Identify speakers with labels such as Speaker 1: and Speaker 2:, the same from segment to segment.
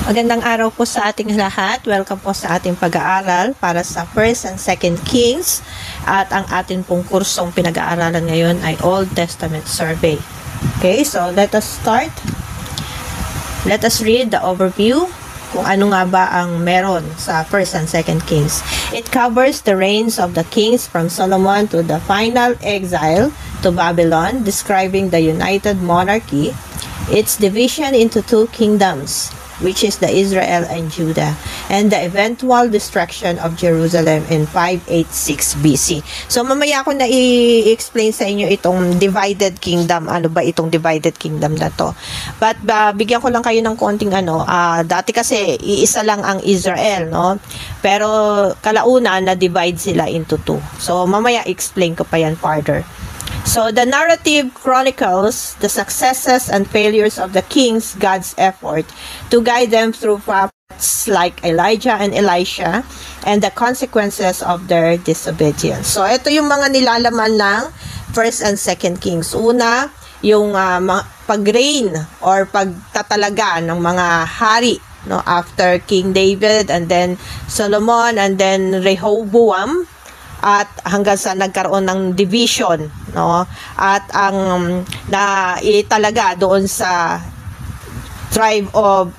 Speaker 1: Magandang araw po sa ating lahat. Welcome po sa ating pag-aaral para sa 1st and 2nd Kings. At ang atin pong kursong pinag-aaralan ngayon ay Old Testament Survey. Okay, so let us start. Let us read the overview kung ano nga ba ang meron sa 1st and 2nd Kings. It covers the reigns of the kings from Solomon to the final exile to Babylon, describing the united monarchy, its division into two kingdoms, which is the Israel and Judah, and the eventual destruction of Jerusalem in 586 BC. So, mamaya ako na i-explain sa inyo itong divided kingdom. Ano ba itong divided kingdom na to? But, bigyan ko lang kayo ng konting dati kasi, iisa lang ang Israel, no? Pero, kalauna, na-divide sila into two. So, mamaya explain ko pa yan further. So, the narrative chronicles the successes and failures of the kings, God's effort to guide them through prophets like Elijah and Elisha, and the consequences of their disobedience. So, ito yung mga nilalaman ng 1st and 2nd Kings. Una, yung pag-reign or pagtatalaga ng mga hari, no, after King David and then Solomon and then Rehoboam, at hanggang sa nagkaroon ng division, no? At ang naitalaga doon sa tribe of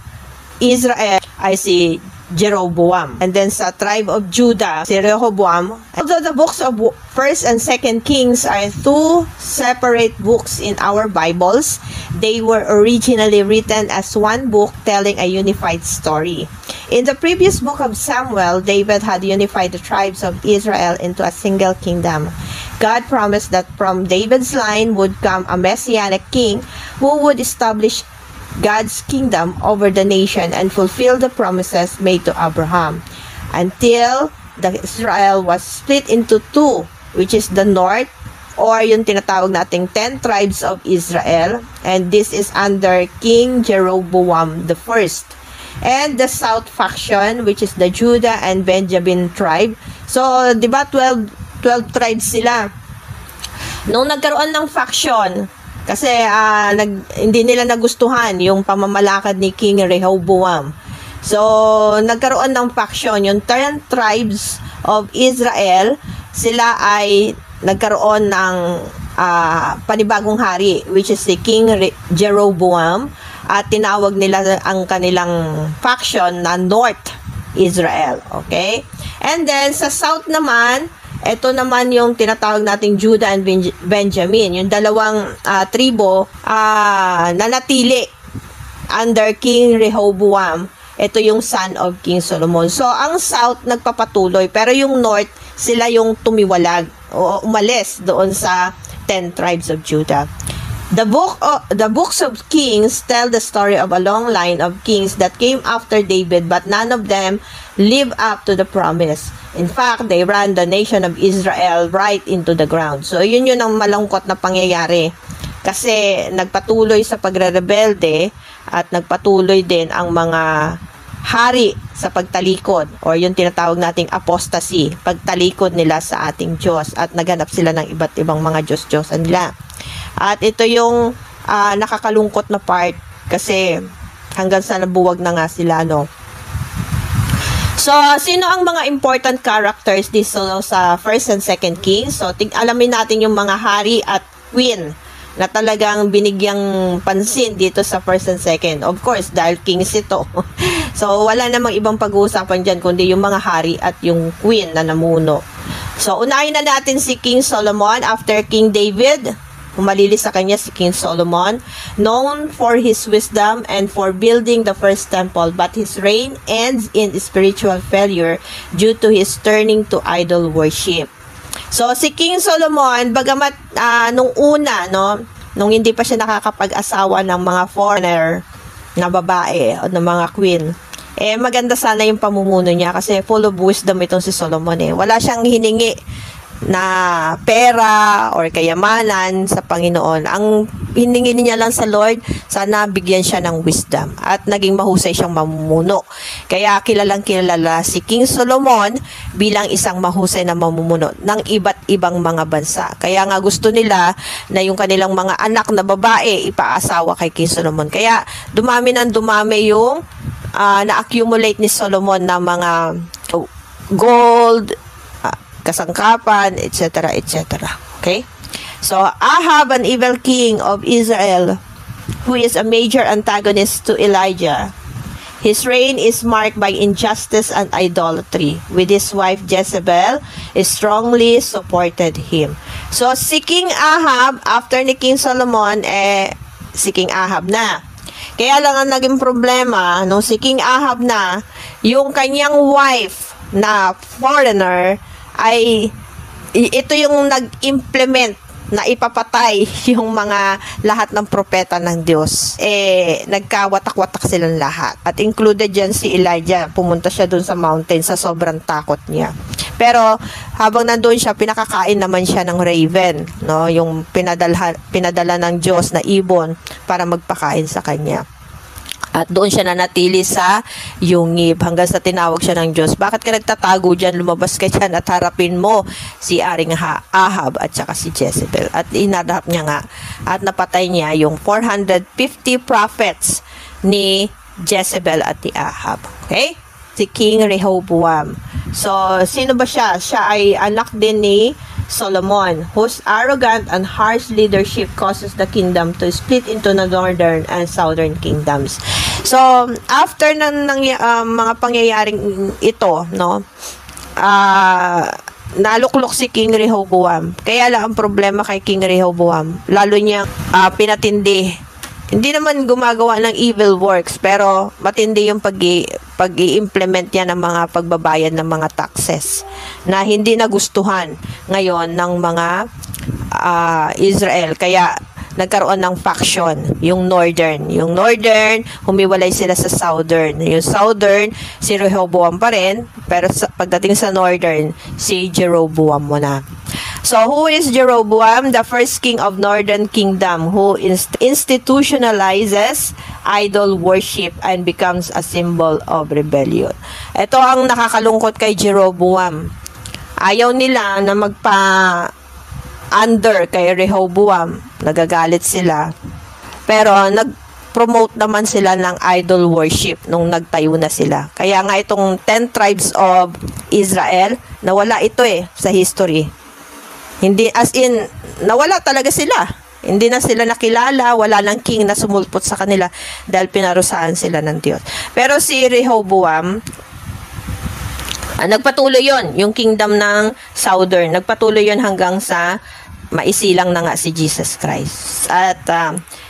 Speaker 1: Israel ay si Jeroboam. And then sa tribe of Judah, si Rehoboam. Although the books of 1st and 2nd Kings are two separate books in our Bibles, they were originally written as one book telling a unified story. In the previous book of Samuel, David had unified the tribes of Israel into a single kingdom. God promised that from David's line would come a messianic king who would establish God's kingdom over the nation and fulfill the promises made to Abraham, until the Israel was split into two, which is the north, or yung tinatawag nating 10 tribes of Israel, and this is under King Jeroboam the first. And the south faction, which is the Judah and Benjamin tribe. So, di ba 12 tribes sila? Nung nagkaroon ng faction, kasi hindi nila nagustuhan yung pamamalakad ni King Rehoboam. So, nagkaroon ng faction, yung 10 tribes of Israel, sila ay nagkaroon ng panibagong hari, which is si King Jeroboam, at tinawag nila ang kanilang faction na North Israel. Okay? And then, sa south naman, ito naman yung tinatawag nating Judah and Benjamin. Yung dalawang tribo nanatili under King Rehoboam. Ito yung son of King Solomon. So, ang south nagpapatuloy, pero yung north, sila yung tumiwalag o umalis doon sa 10 tribes of Judah. The books of Kings tell the story of a long line of kings that came after David, but none of them live up to the promise. In fact, they ran the nation of Israel right into the ground. So, yun ang malungkot na pangyayari. Kasi nagpatuloy sa pagre-rebelde at nagpatuloy din ang mga hari sa pagtalikod, or yung tinatawag nating apostasy, pagtalikod nila sa ating Diyos, at naghanap sila ng iba't ibang mga Diyos-Diyosan nila. At ito yung nakakalungkot na part, kasi hanggang sa nabuwag na nga sila, no? So, sino ang mga important characters dito sa 1st and 2nd Kings? So, alamin natin yung mga hari at queen na talagang binigyang pansin dito sa 1st and 2nd. Of course, dahil kings ito. So, wala namang ibang pag-uusapan dyan kundi yung mga hari at yung queen na namuno. So, unahin na natin si King Solomon after King David. Humalili sa kanya si King Solomon, known for his wisdom and for building the first temple, but his reign ends in spiritual failure due to his turning to idol worship. So, si King Solomon, bagamat nung una, no, nung hindi pa siya nakakapag-asawa ng mga foreigner na babae o ng mga queen, maganda sana yung pamumuno niya kasi full of wisdom itong si Solomon. Wala siyang hiningi na pera or kayamanan sa Panginoon. Ang hiningi niya lang sa Lord, sana bigyan siya ng wisdom at naging mahusay siyang mamumuno. Kaya kilalang kilala si King Solomon bilang isang mahusay na mamumuno ng iba't ibang mga bansa. Kaya nga gusto nila na yung kanilang mga anak na babae ipaasawa kay King Solomon. Kaya dumami ng dumami yung na-accumulate ni Solomon ng mga gold, kasangkapan, etc., etc. Okay? So, Ahab, an evil king of Israel, who is a major antagonist to Elijah. His reign is marked by injustice and idolatry, with his wife Jezebel strongly supported him. So, si King Ahab, after ni King Solomon, si King Ahab na. Kaya lang ang naging problema, nung si King Ahab na, yung kanyang wife na foreigner, ay ito yung nag-implement na ipapatay yung mga lahat ng propeta ng Diyos. Nagkawatak-watak silang lahat. At included dyan si Elijah. Pumunta siya dun sa mountain sa sobrang takot niya. Pero habang nandoon siya, pinakakain naman siya ng raven, no? Yung pinadala ng Diyos na ibon para magpakain sa kanya. At doon siya nanatili sa yungib hanggang sa tinawag siya ng Diyos. Bakit ka nagtatago dyan? Lumabas ka dyan at harapin mo si Aring Ahab at saka si Jezebel. At inadap niya nga at napatay niya yung 450 prophets ni Jezebel at ni Ahab. Okay? Si King Rehoboam. So, sino ba siya? Siya ay anak din ni Solomon, whose arrogant and harsh leadership causes the kingdom to split into the northern and southern kingdoms. So, after ng mga pangyayaring ito, no, naluklok si King Rehoboam. Kaya lang ang problema kay King Rehoboam, lalo niya pinatindi. Hindi naman gumagawa ng evil works, pero matindi yung pag-i-implement niya ng mga pagbabayad ng mga taxes na hindi nagustuhan ngayon ng mga Israel. Kaya nagkaroon ng faction, yung northern. Yung northern, humiwalay sila sa southern. Yung southern, si Rehoboam pa rin, pero pagdating sa northern, si Jeroboam muna. So, who is Jeroboam? The first king of northern kingdom who institutionalizes idol worship and becomes a symbol of rebellion. Ito ang nakakalungkot kay Jeroboam. Ayaw nila na under kay Rehoboam. Nagagalit sila. Pero nag-promote naman sila ng idol worship nung nagtayo na sila. Kaya nga itong 10 tribes of Israel, nawala ito sa history. Hindi, as in, nawala talaga sila. Hindi na sila nakilala, wala nang king na sumulpot sa kanila dahil pinarusahan sila ng Diyos. Pero si Rehoboam, nagpatuloy yon, yung kingdom ng southern, nagpatuloy yon hanggang sa maisilang na nga si Jesus Christ. At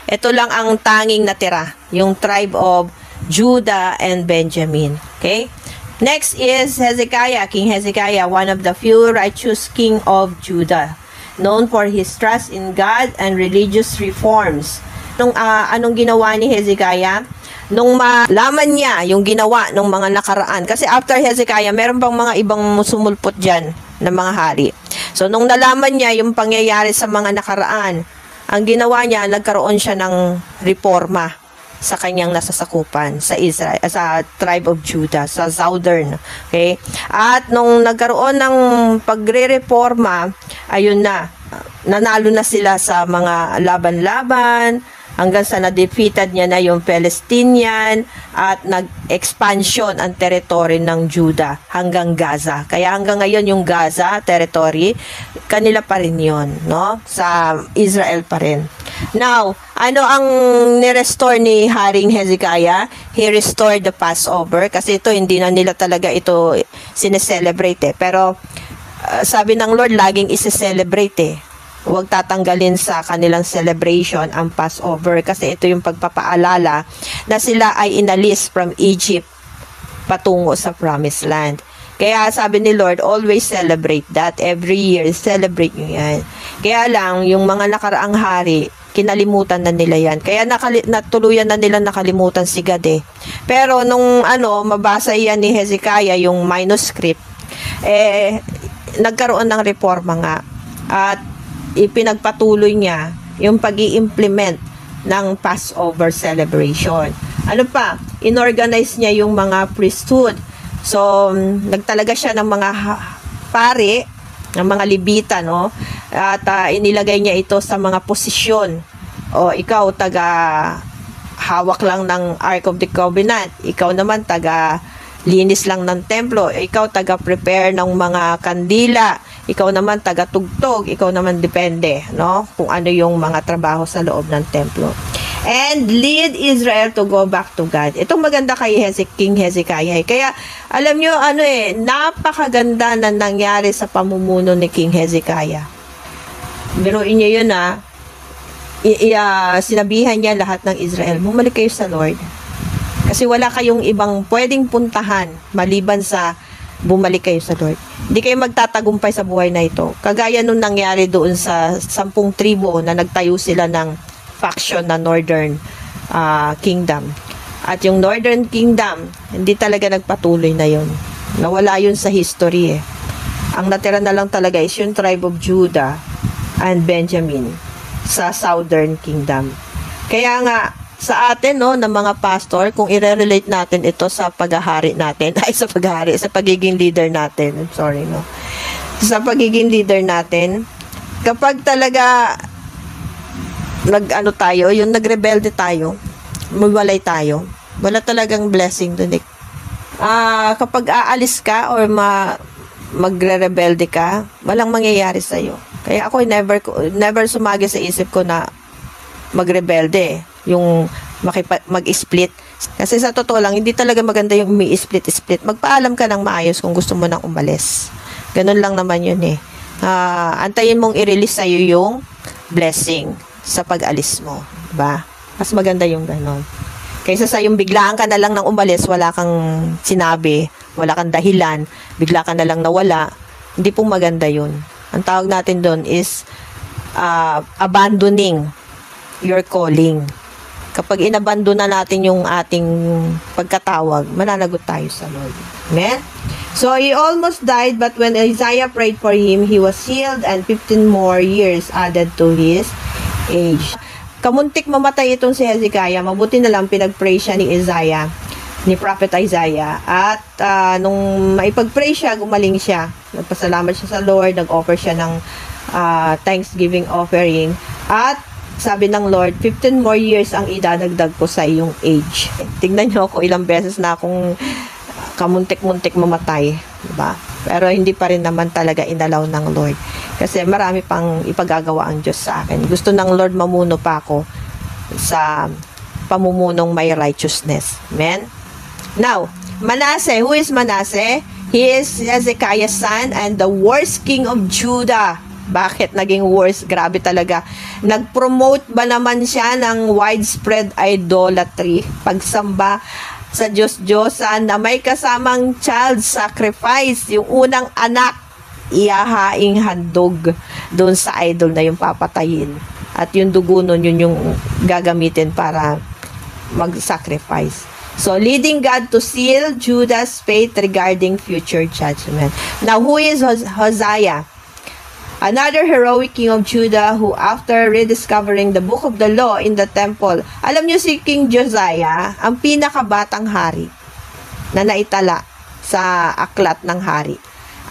Speaker 1: ito lang ang tanging natira, yung tribe of Judah and Benjamin. Okay? Next is Hezekiah. King Hezekiah, one of the few righteous king of Judah, known for his trust in God and religious reforms. Anong ginawa ni Hezekiah? Nung malaman niya yung ginawa ng mga nakaraan, kasi after Hezekiah, meron pang mga ibang sumulpot dyan ng mga hari. So, nung nalaman niya yung pangyayari sa mga nakaraan, ang ginawa niya, nagkaroon siya ng reforma sa kanyang nasasakupan sa Israel, sa tribe of Judah, sa southern. Okay? At nung nagkaroon ng pagre-reforma, ayun na, nanalo na sila sa mga laban-laban, hanggang sa na-defeated niya na yung Palestinian at nag-expansion ang territory ng Judah hanggang Gaza. Kaya hanggang ngayon yung Gaza territory, kanila pa rin yun, no? Sa Israel pa rin. Now, ano ang ni-restore ni Haring Hezekiah? He restored the Passover kasi ito, hindi na nila talaga ito sineselebrate. Pero sabi ng Lord, laging isi-celebrate Huwag tatanggalin sa kanilang celebration ang Passover kasi ito yung pagpapaalala na sila ay inalis from Egypt patungo sa Promised Land. Kaya sabi ni Lord, always celebrate that. Every year, celebrate nyo yan. Kaya lang, yung mga nakaraang hari, kinalimutan na nila yan. Kaya natuluyan na nila nakalimutan si God Pero nung mabasa yan ni Hezekiah, yung manuscript, nagkaroon ng reforma nga. At ipinagpatuloy niya yung pag-i-implement ng Passover celebration. Ano pa? Inorganize niya yung mga priesthood. So, nagtalaga siya ng mga pare, ng mga Levita, no? At inilagay niya ito sa mga posisyon. O, ikaw, hawak lang ng Ark of the Covenant. Ikaw naman taga linis lang ng templo. Ikaw taga-prepare ng mga kandila. Ikaw naman taga-tugtog. Ikaw naman depende, no? Kung ano yung mga trabaho sa loob ng templo. And lead Israel to go back to God. Itong maganda kay King Hezekiah. Kaya, alam nyo, napakaganda na nangyari sa pamumuno ni King Hezekiah. Biruin nyo yun, sinabihan niya lahat ng Israel, bumalik kayo sa Lord. Kasi wala kayong ibang pwedeng puntahan maliban sa bumalik kayo sa Lord. Hindi kayo magtatagumpay sa buhay na ito. Kagaya nung nangyari doon sa 10 tribo na nagtayo sila ng faction na Northern Kingdom. At yung Northern Kingdom, hindi talaga nagpatuloy na yun. Nawala yun sa history eh. Ang natira na lang talaga is yung tribe of Judah and Benjamin sa Southern Kingdom. Kaya nga, sa atin, no, ng mga pastor, kung i-relate natin ito sa paghahari natin, sa pagiging leader natin, I'm sorry, no. Sa pagiging leader natin, kapag talaga yung nagrebelde tayo, magwalay tayo, wala talagang blessing dun eh. Kapag aalis ka or magre-rebelde ka, walang mangyayari sa'yo. Kaya ako never sumagi sa isip ko na magrebelde, yung mag-split. Kasi sa totoo lang, hindi talaga maganda yung umi-split. Magpaalam ka ng maayos kung gusto mo nang umalis. Ganun lang naman yun eh. Antayin mong i-release sa'yo yung blessing sa pag-alis mo. Diba? Mas maganda yung ganon. Kaysa sa yung biglaan ka na lang nang umalis, wala kang sinabi, wala kang dahilan, bigla ka na lang nawala, hindi po maganda yun. Ang tawag natin doon is abandoning your calling. Kapag inabandon na natin yung ating pagkatawag, mananagot tayo sa Lord. Amen? So, he almost died, but when Isaiah prayed for him, he was healed and 15 more years added to his age. Kamuntik mamatay itong si Hezekiah. Mabuti na lang pinag-pray siya ni Prophet Isaiah. At nung maipag-pray siya, gumaling siya. Nagpasalamat siya sa Lord, nag-offer siya ng thanksgiving offering. At sabi ng Lord, 15 more years ang idadagdag ko sa iyong age. Tignan niyo ako ilang beses na akong kamuntik-muntik mamatay. Diba? Pero hindi pa rin naman talaga inalaw ng Lord. Kasi marami pang ipagagawa ang Diyos sa akin. Gusto ng Lord mamuno pa ako sa pamumunong may righteousness. Amen? Now, Manasseh. Who is Manasseh? He is Hezekiah's son and the worst king of Judah. Bakit naging worst? Grabe talaga. Nag-promote ba naman siya ng widespread idolatry? Pagsamba sa Diyos-Diyosan na may kasamang child sacrifice. Yung unang anak, iyahaing handog doon sa idol na yung papatayin. At yung dugo nun, yun yung gagamitin para mag-sacrifice. So, leading God to seal Judah's fate regarding future judgment. Now, who is Hosea? Another heroic king of Judah who after rediscovering the book of the law in the temple, alam niyo si King Josiah, ang pinakabatang hari na naitala sa aklat ng hari.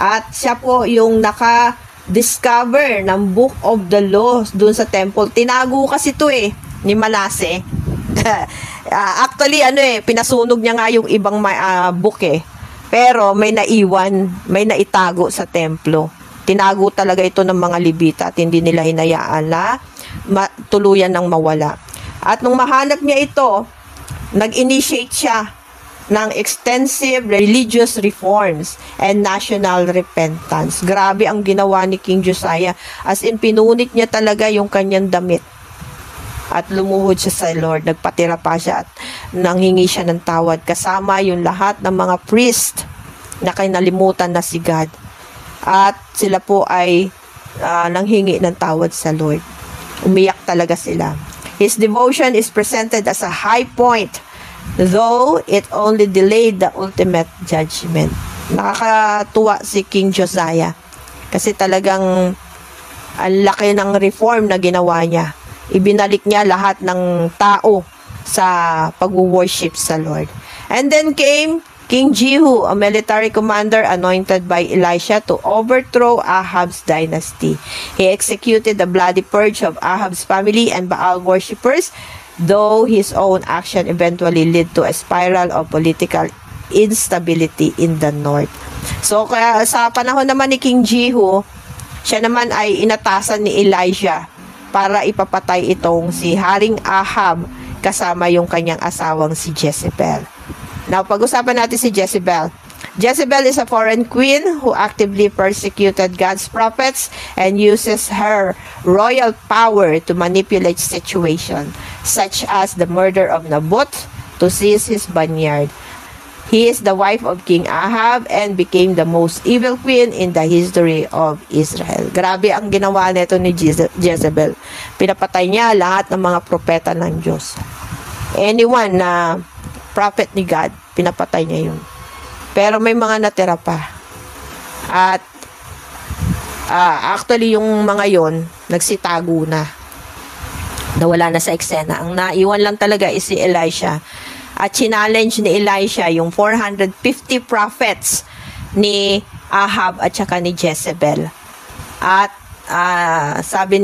Speaker 1: At siya po yung naka-discover ng book of the law dun sa temple. Tinago kasi ito ni Manasseh. Actually, pinasunog niya nga yung ibang book Pero may naiwan, may naitago sa templo. Tinago talaga ito ng mga Levita at hindi nila hinayaan na tuluyan ng mawala. At nung mahanap niya ito, nag-initiate siya ng extensive religious reforms and national repentance. Grabe ang ginawa ni King Josiah. As in, pinunit niya talaga yung kanyang damit. At lumuhod siya sa Lord. Nagpatira pa siya at nanghingi siya ng tawad. Kasama yung lahat ng mga priest na kinalimutan na si God. At sila po ay nanghingi ng tawad sa Lord. Umiyak talaga sila. His devotion is presented as a high point, though it only delayed the ultimate judgment. Nakakatuwa si King Josiah kasi talagang ang laki ng reform na ginawa niya. Ibinalik niya lahat ng tao sa pag-worship sa Lord. And then came King Jehu, a military commander anointed by Elisha to overthrow Ahab's dynasty. He executed the bloody purge of Ahab's family and Baal worshippers. though his own action eventually led to a spiral of political instability in the north. So, kaya sa panahon naman ni King Jehu, siya naman ay inatasan ni Elijah para ipapatay itong si Haring Ahab kasama yung kanyang asawang si Jezebel. Now, pag-usapan natin si Jezebel. Jezebel is a foreign queen who actively persecuted God's prophets and uses her royal power to manipulate situations, such as the murder of Naboth to seize his vineyard. He is the wife of King Ahab and became the most evil queen in the history of Israel. Grabe ang ginawa nito ni Jezebel. Pinapatay niya lahat ng mga propeta ng Diyos. Anyone na prophet ni God, pinapatay niya yun. Pero may mga natira pa. At actually yung mga yon nagsitago na. Nawala na sa eksena. Ang naiwan lang talaga is si Elisha. At challenge ni Elisha yung 450 prophets ni Ahab at saka ni Jezebel. At sabi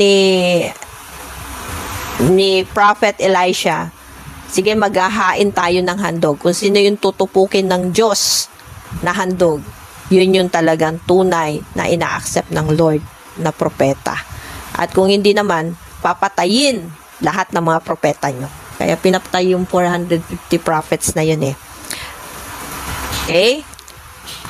Speaker 1: ni Prophet Elisha, sige, maghahain tayo ng handog. Kung sino yung tutupukin ng Diyos na handog, yun yung talagang tunay na ina-accept ng Lord na propeta. At kung hindi naman, papatayin lahat ng mga propeta nyo. Kaya pinapatay yung 450 prophets na yun eh. Okay?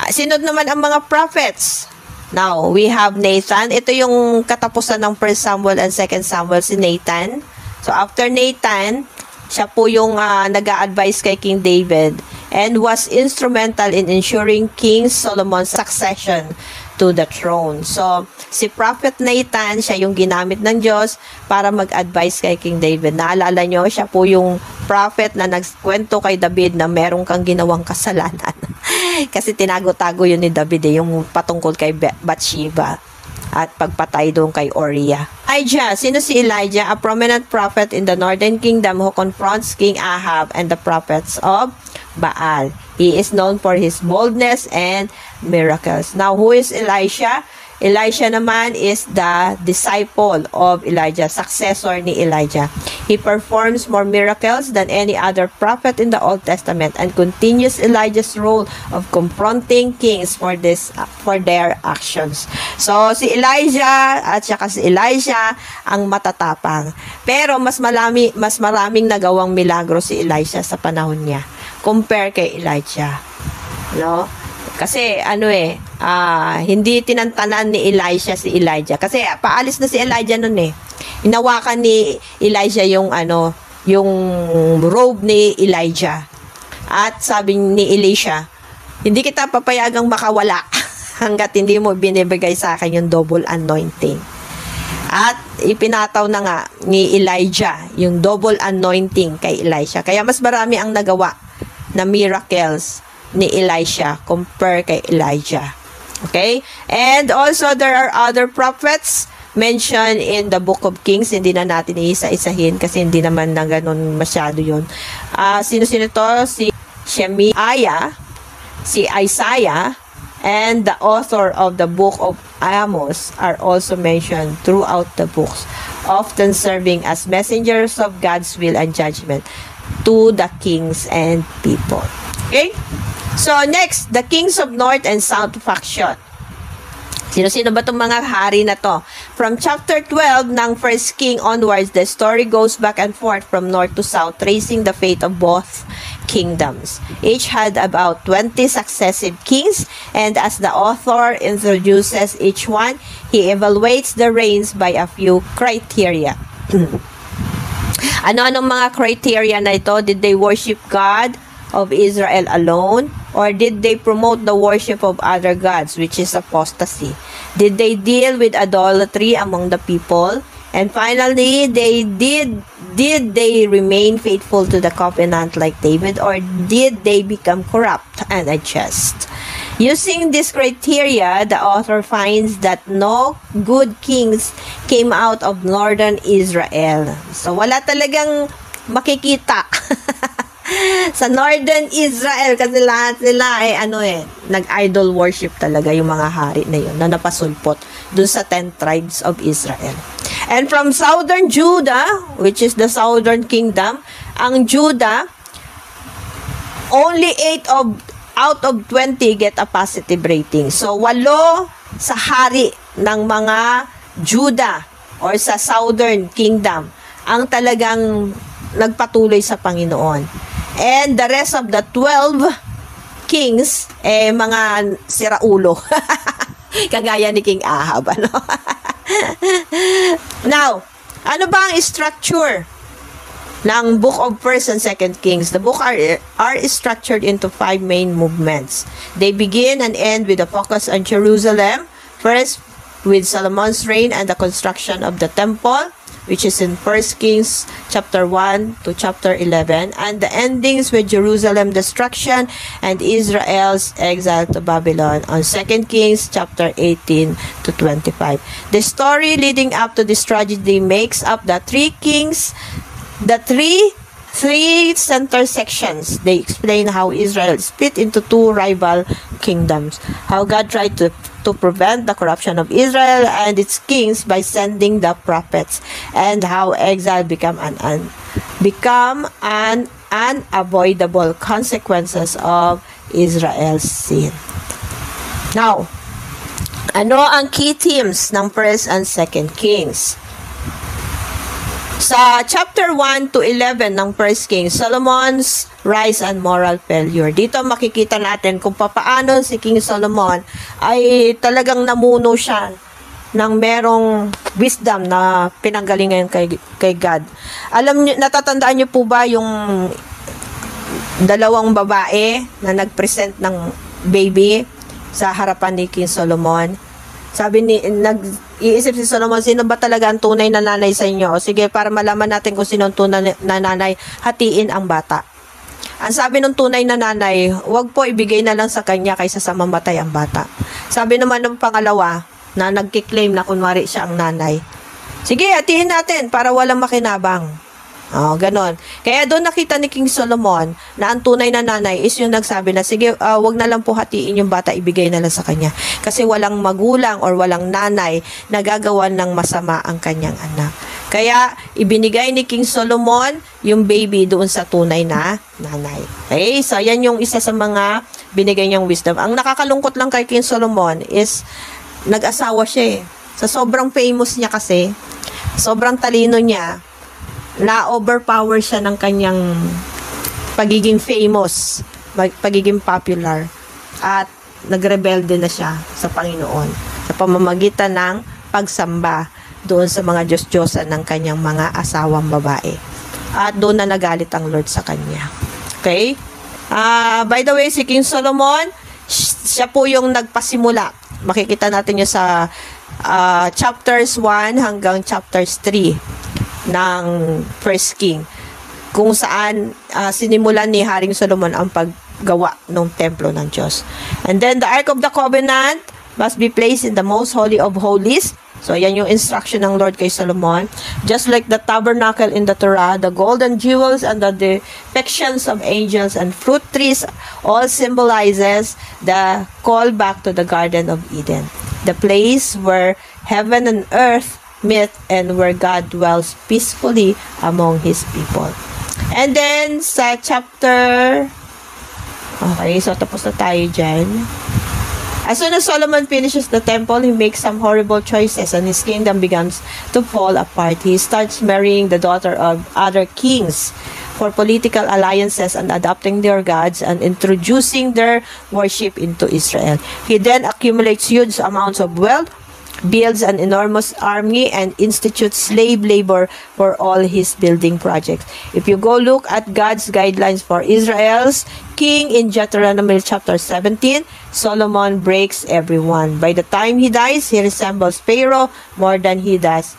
Speaker 1: Sinod naman ang mga prophets. Now, we have Nathan. Ito yung katapusan ng 1 Samuel and 2 Samuel, si Nathan. So, after Nathan, siya po yung nag-a-advise kay King David and was instrumental in ensuring King Solomon's succession to the throne. So, si Prophet Nathan, siya yung ginamit ng Diyos para mag-advise kay King David. Naalala nyo, siya po yung prophet na nagkwento kay David na meron kang ginawang kasalanan. Kasi tinago-tago yun ni David yung patungkol kay Bathsheba at pagpatay doon kay Uriah. Elijah. Sino si Elijah? A prominent prophet in the northern kingdom who confronts King Ahab and the prophets of Baal. He is known for his boldness and miracles. Now, who is Elisha? Elisha naman is the disciple of Elijah, successor ni Elijah. He performs more miracles than any other prophet in the Old Testament and continues Elijah's role of confronting kings for their actions. So, si Elijah at saka si Elisha ang matatapang. Pero mas maraming nagawang milagro si Elisha sa panahon niya compare kay Elijah. No? Kasi hindi tinantanan ni Elisha si Elijah. Kasi paalis na si Elijah noon eh. Inawakan ni Elijah yung robe ni Elijah. At sabi ni Elisha, hindi kita papayagang makawala hanggat hindi mo binibigay sa akin yung double anointing. At ipinataw na nga ni Elijah yung double anointing kay Elisha. Kaya mas marami ang nagawa na miracles ni Elisha compare kay Elijah. Okay? And also, there are other prophets mentioned in the Book of Kings. Hindi na natin iisa-isahin kasi hindi naman na ganun masyado yun. Sino-sino to? Si Shemaiah, si Isaiah, and the author of the Book of Amos are also mentioned throughout the books, often serving as messengers of God's will and judgment to the kings and people. Okay? So, next, the kings of north and south faction. Sino-sino ba itong mga hari na to? From chapter 12 ng 1 King onwards, the story goes back and forth from north to south, tracing the fate of both kingdoms. Each had about 20 successive kings, and as the author introduces each one, he evaluates the reigns by a few criteria. Ano-anong mga criteria na ito? Did they worship God of Israel alone? Or did they promote the worship of other gods, which is apostasy? Did they deal with idolatry among the people? And finally, did they remain faithful to the covenant like David, or did they become corrupt and unjust? Using this criteria, the author finds that no good kings came out of northern Israel. So, wala talagang makikita sa northern Israel kasi lahat sila nag-idol worship talaga yung mga hari na yun na napasulpot dun sa 10 tribes of Israel. And from southern Judah, which is the southern kingdom, ang Judah, only 8 out of 20 get a positive rating. So, 8 sa hari ng mga Judah or sa southern kingdom ang talagang nagpatuloy sa Panginoon. And the rest of the 12 kings, mga siraulo. Kagaya ni King Ahab, ano? Now, ano ba ang structure ng Book of 1st and 2nd Kings? The book are structured into 5 main movements. They begin and end with a focus on Jerusalem. First, with Solomon's reign and the construction of the temple, which is in 1 Kings chapter 1 to chapter 11, and the endings with Jerusalem destruction and Israel's exile to Babylon on 2 Kings chapter 18 to 25. The story leading up to this tragedy makes up the three center sections. They explain how Israel split into 2 rival kingdoms, how God tried to prevent the corruption of Israel and its kings by sending the prophets, and how exile become an unavoidable consequences of Israel's sin. Now, ano ang key themes ng 1st and 2nd Kings? Sa chapter 1 to 11 ng 1st Kings, Solomon's rise and moral failure. Dito makikita natin kung papaano si King Solomon ay talagang namuno siya ng merong wisdom na pinanggalingan kay God. Alam niyo, natatandaan niyo po ba yung dalawang babae na nagpresent ng baby sa harapan ni King Solomon? Sabi iisip si Solomon, sino ba talaga ang tunay na nanay sa inyo? O sige, para malaman natin kung sino ang tunay na nanay, hatiin ang bata. Ang sabi ng tunay na nanay, wag po ibigay na lang sa kanya kaysa sa mamatay ang bata. Sabi naman ng pangalawa, na nagkiklaim na kunwari siya ang nanay, sige, hatiin natin para walang makinabang. Ganon. Kaya doon nakita ni King Solomon na ang tunay na nanay is yung nagsabi na, sige, wag na lang po hatiin yung bata, ibigay na lang sa kanya. Kasi walang magulang or walang nanay na gagawan ng masama ang kanyang anak. Kaya, ibinigay ni King Solomon yung baby doon sa tunay na nanay. Okay? So, yan yung isa sa mga binigay niyang wisdom. Ang nakakalungkot lang kay King Solomon is, nag-asawa siya eh. Sa sobrang famous niya kasi, sobrang talino niya, na-overpower siya ng kanyang pagiging famous, pagiging popular, at nagrebelde na siya sa Panginoon sa pamamagitan ng pagsamba doon sa mga Diyos-Diyosan ng kanyang mga asawang babae. At doon na nagalit ang Lord sa kanya. Okay? By the way, si King Solomon, siya po yung nagpasimula. Makikita natin yun sa chapters 1 hanggang chapters 3 ng First King, kung saan sinimulan ni Haring Solomon ang paggawa ng templo ng Diyos. And then the Ark of the Covenant must be placed in the most holy of holies. So yan yung instruction ng Lord kay Solomon. Just like the tabernacle in the Torah, the golden jewels and the depictions of angels and fruit trees all symbolizes the call back to the Garden of Eden, the place where heaven and earth meet and where God dwells peacefully among His people. And then, sa chapter... Okay, so tapos na tayo dyan. As soon as Solomon finishes the temple, he makes some horrible choices and his kingdom begins to fall apart. He starts marrying the daughter of other kings for political alliances and adopting their gods and introducing their worship into Israel. He then accumulates huge amounts of wealth, builds an enormous army, and institutes slave labor for all his building projects. If you go look at God's guidelines for Israel's king in Deuteronomy chapter 17, Solomon breaks everyone. By the time he dies, he resembles Pharaoh more than he does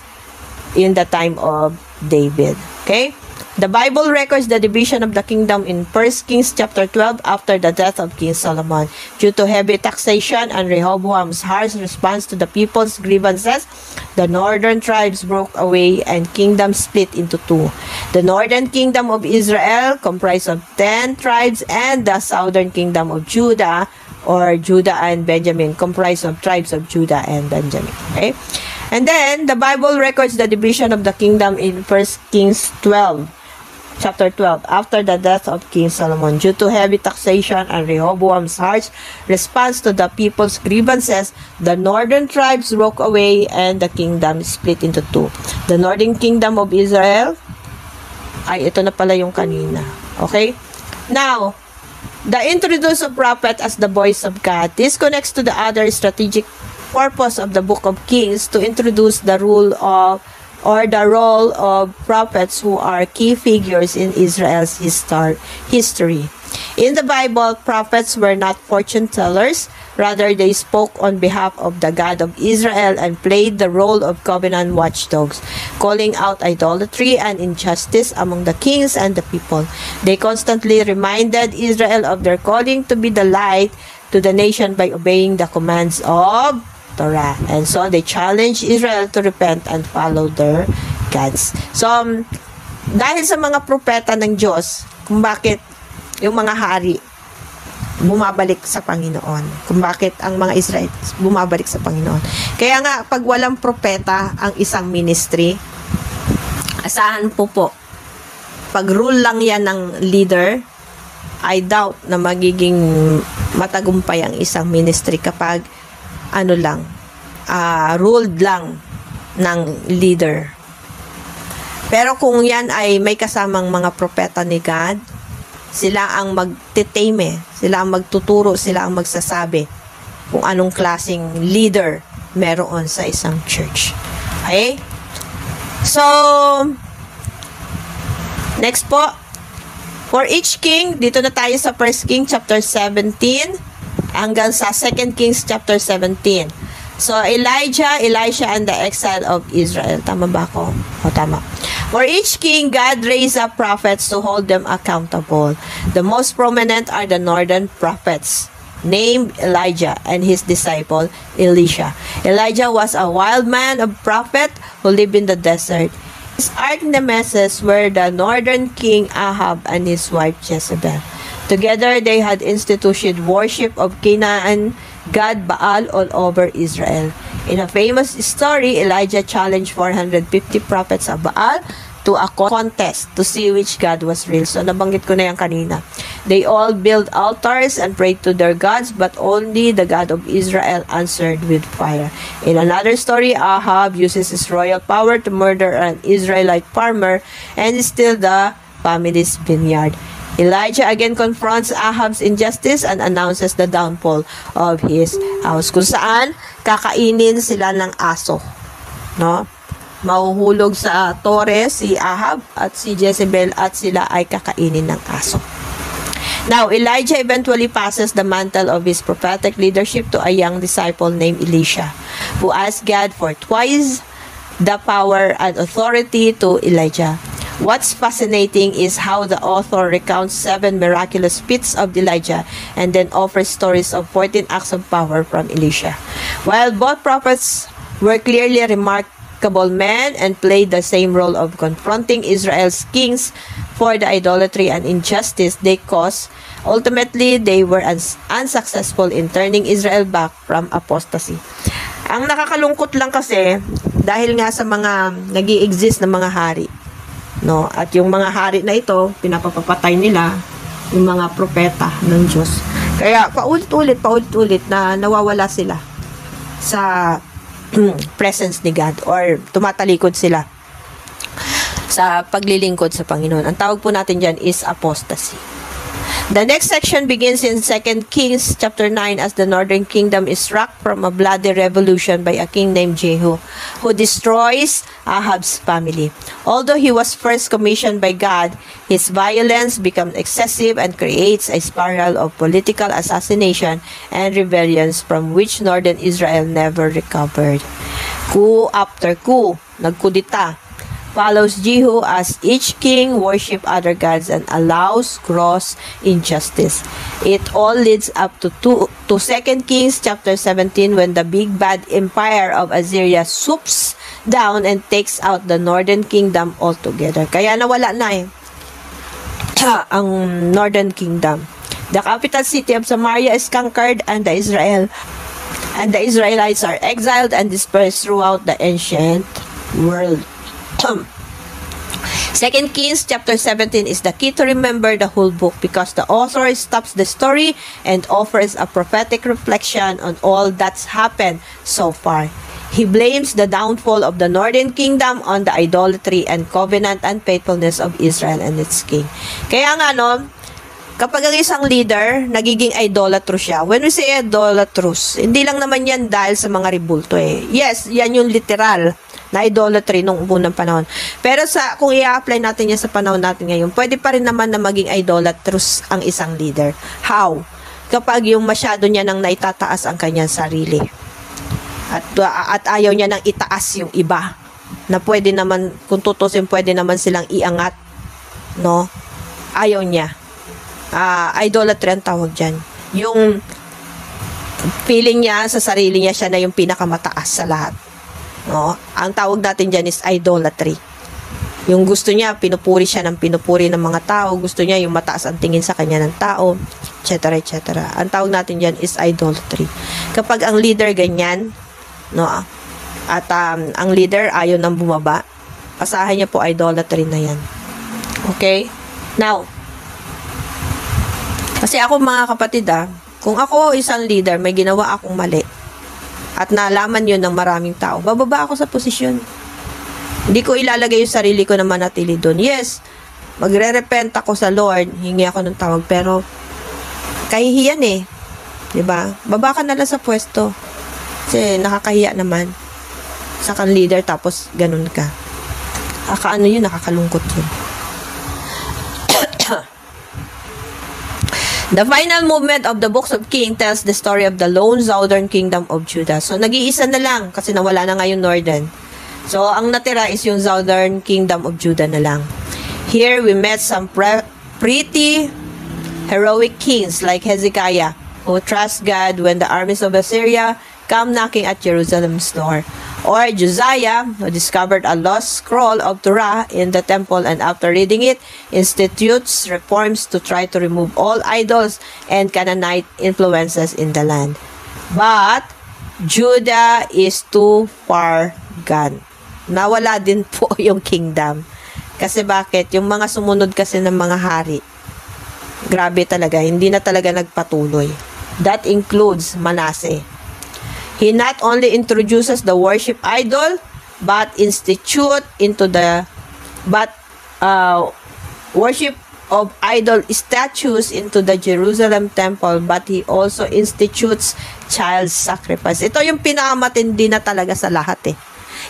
Speaker 1: in the time of David. Okay? The Bible records the division of the kingdom in 1 Kings chapter 12 after the death of King Solomon. Due to heavy taxation and Rehoboam's harsh response to the people's grievances, the northern tribes broke away and kingdom split into 2. The northern kingdom of Israel, comprised of 10 tribes, and the southern kingdom of Judah, or Judah and Benjamin, comprised of tribes of Judah and Benjamin. Okay? And then, the Bible records the division of the kingdom in 1 Kings 12. Chapter 12, after the death of King Solomon, due to heavy taxation and Rehoboam's harsh response to the people's grievances, the northern tribes broke away and the kingdom split into two. The northern kingdom of Israel, ay ito na pala yung kanina. Okay? Now, the introduce of prophet as the voice of God. This connects to the other strategic purpose of the book of Kings to introduce the rule of or the role of prophets who are key figures in Israel's history. In the Bible, prophets were not fortune tellers. Rather, they spoke on behalf of the God of Israel and played the role of covenant watchdogs, calling out idolatry and injustice among the kings and the people. They constantly reminded Israel of their calling to be the light to the nation by obeying the commands of Torah. And so they challenged Israel to repent and follow their gods. So, dahil sa mga propeta ng Diyos, kung bakit yung mga hari bumabalik sa Panginoon, kung bakit ang mga Israelites bumabalik sa Panginoon. Kaya nga, pag walang propeta ang isang ministry, asahan po, pag rule lang yan ng leader, I doubt na magiging matagumpay ang isang ministry kapag ruled lang ng leader. Pero kung yan ay may kasamang mga propeta ni God, sila ang magtitame, sila ang magtuturo, sila ang magsasabi kung anong klaseng leader meron sa isang church. Okay? So, next po, for each king, dito na tayo sa 1 King chapter 17, hanggang sa 2 Kings chapter 17. So, Elijah, Elisha, and the exile of Israel. Tama ba ako? O, tama. For each king, God raised up prophets to hold them accountable. The most prominent are the northern prophets, named Elijah and his disciple, Elisha. Elijah was a wild man, a prophet who lived in the desert. His arch nemesis were the northern king Ahab and his wife Jezebel. Together, they had instituted worship of Canaan god Baal all over Israel. In a famous story, Elijah challenged 450 prophets of Baal to a contest to see which god was real. So, nabanggit ko na yan kanina. They all built altars and prayed to their gods, but only the God of Israel answered with fire. In another story, Ahab uses his royal power to murder an Israelite farmer and steal the family's vineyard. Elijah again confronts Ahab's injustice and announces the downfall of his house, kung saan kakainin sila ng aso, no? Mahuhulog sa tore si Ahab at si Jezebel at sila ay kakainin ng aso. Now, Elijah eventually passes the mantle of his prophetic leadership to a young disciple named Elisha, who asked God for twice the power and authority to Elijah. What's fascinating is how the author recounts 7 miraculous feats of Elijah and then offers stories of 14 acts of power from Elisha. While both prophets were clearly remarkable men and played the same role of confronting Israel's kings for the idolatry and injustice they caused, ultimately they were unsuccessful in turning Israel back from apostasy. Ang nakakalungkot lang kasi, dahil nga sa mga nag-i-exist na mga hari, no? At yung mga hari na ito, pinapapatay nila yung mga propeta ng Diyos. Kaya paulit-ulit na nawawala sila sa presence ni God or tumatalikod sila sa paglilingkod sa Panginoon. Ang tawag po natin dyan is apostasy. The next section begins in 2 Kings chapter 9 as the northern kingdom is struck from a bloody revolution by a king named Jehu, who destroys Ahab's family. Although he was first commissioned by God, his violence becomes excessive and creates a spiral of political assassination and rebellions from which northern Israel never recovered. Coup after coup, nagkudita, follows Jehu as each king worship other gods and allows gross injustice. It all leads up to 2 Kings chapter 17 when the big bad empire of Assyria swoops down and takes out the northern kingdom altogether. Kaya nawala na ang northern kingdom. The capital city of Samaria is conquered and the Israel And the Israelites are exiled and dispersed throughout the ancient world. 2 Kings chapter 17 is the key to remember the whole book because the author stops the story and offers a prophetic reflection on all that's happened so far. He blames the downfall of the northern kingdom on the idolatry and covenant unfaithfulness of Israel and its king. Kaya nga no, kapag ang isang leader, nagiging idolatrous siya. When we say idolatrous, hindi lang naman yan dahil sa mga ribulto eh. Yes, yan yung literal na idolatry nung unang panahon. Pero kung i-apply natin yan sa panahon natin ngayon, pwede pa rin naman na maging idolatrous ang isang leader. How? Kapag yung masyado niya nang naitataas ang kanyang sarili. At ayaw niya nang itaas yung iba. Na pwede naman, kung tutusin, pwede naman silang iangat. No? Ayaw niya. Idolatry ang tawag dyan. Yung feeling niya sa sarili niya, siya na yung pinakamataas sa lahat. No? Ang tawag natin dyan is idolatry. Yung gusto niya, pinupuri siya ng pinupuri ng mga tao. Gusto niya yung mataas ang tingin sa kanya ng tao, etc. etc. Ang tawag natin dyan is idolatry. Kapag ang leader ganyan, no, at ang leader ayaw nang bumaba, asahan niya po idolatry na yan. Okay? Now, kasi ako mga kapatid kung ako isang leader, may ginawa akong mali, at nalaman yun ng maraming tao, bababa ako sa posisyon. Hindi ko ilalagay yung sarili ko na manatili doon. Yes, magre-repent ako sa Lord, hingi ako ng tawag, pero kahihiyan eh. Diba? Baba ka na lang sa pwesto. Kasi nakakahiya naman sa kan leader tapos ganun ka. Ano yun, nakakalungkot yun. The final movement of the books of Kings tells the story of the lone southern kingdom of Judah. So, nag-iisa na lang kasi nawala na ngayon northern. So, ang natira is yung southern kingdom of Judah na lang. Here, we met some pretty heroic kings like Hezekiah who trust God when the armies of Assyria come knocking at Jerusalem's door. Or Josiah, who discovered a lost scroll of Torah in the temple and after reading it, institutes reforms to try to remove all idols and Canaanite influences in the land. But Judah is too far gone. Nawala din po yung kingdom. Kasi bakit? Yung mga sumunod kasi ng mga hari, grabe talaga, hindi na talaga nagpatuloy. That includes Manasseh. He not only introduces the worship idol, but worship of idol statues into the Jerusalem temple, but he also institutes child sacrifice. Ito yung pinakamatindi na talaga sa lahat eh.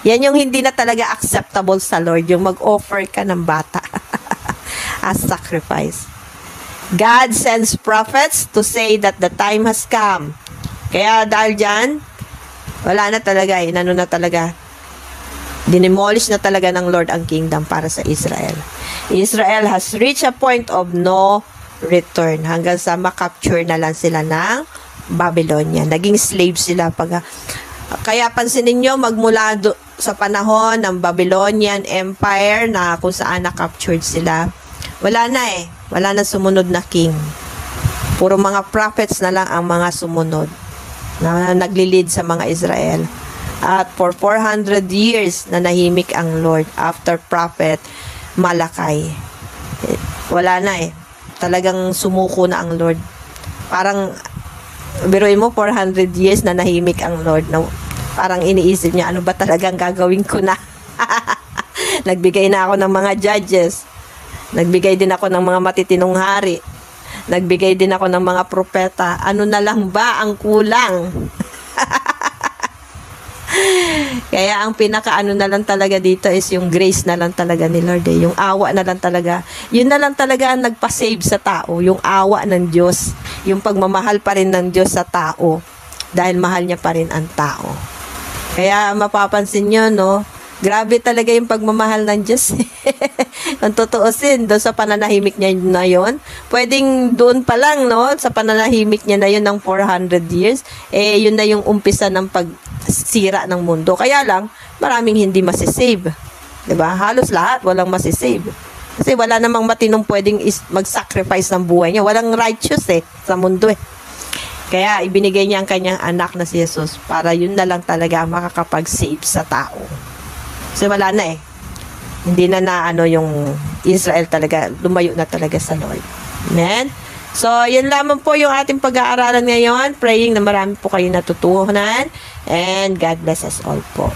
Speaker 1: Yan yung hindi na talaga acceptable sa Lord, yung mag-offer ka ng bata as sacrifice. God sends prophets to say that the time has come. Kaya dahil dyan, wala na talaga, inano na talaga, dinimolish na talaga ng Lord ang kingdom para sa Israel. Israel has reached a point of no return hanggang sa makapture na lang sila ng Babylonia. Naging slave sila. Kaya pansinin nyo, magmula sa panahon ng Babylonian Empire na kung saan na-captured sila, wala na eh. Wala na sumunod na king. Puro mga prophets na lang ang mga sumunod na naglilid sa mga Israel. At for 400 years na nahimik ang Lord after prophet Malakay. Wala na eh. Talagang sumuko na ang Lord. Parang, biruin mo, 400 years na nahimik ang Lord. Na, parang iniisip niya, ano ba talagang gagawin ko na? Nagbigay na ako ng mga judges. Nagbigay din ako ng mga matitinong hari. Nagbigay din ako ng mga propeta. Ano na lang ba ang kulang? Kaya ang pinakaano na lang talaga dito is yung grace na lang talaga ni Lord eh. Yung awa na lang talaga. Yun na lang talaga ang nagpa-save sa tao. Yung awa ng Diyos. Yung pagmamahal pa rin ng Diyos sa tao. Dahil mahal niya pa rin ang tao. Kaya mapapansin nyo, no? Grabe talaga yung pagmamahal ng Diyos. Ang totoosin, doon sa pananahimik niya na yun, pwedeng doon pa lang, no? Sa pananahimik niya na yun ng 400 years, eh, yun na yung umpisa ng pagsira ng mundo. Kaya lang, maraming hindi masisave. Diba? Halos lahat, walang masisave. Kasi wala namang matinong pwedeng mag-sacrifice ng buhay niya. Walang righteous sa mundo eh. Kaya ibinigay niya ang kanyang anak na si Jesus para yun na lang talaga ang makakapag-save sa tao. So wala na eh. Hindi na ano yung Israel talaga, lumayo na talaga sa Lord. Amen? So, yan lamang po yung ating pag-aaralan ngayon. Praying na marami po kayo natutunan. And God bless us all po.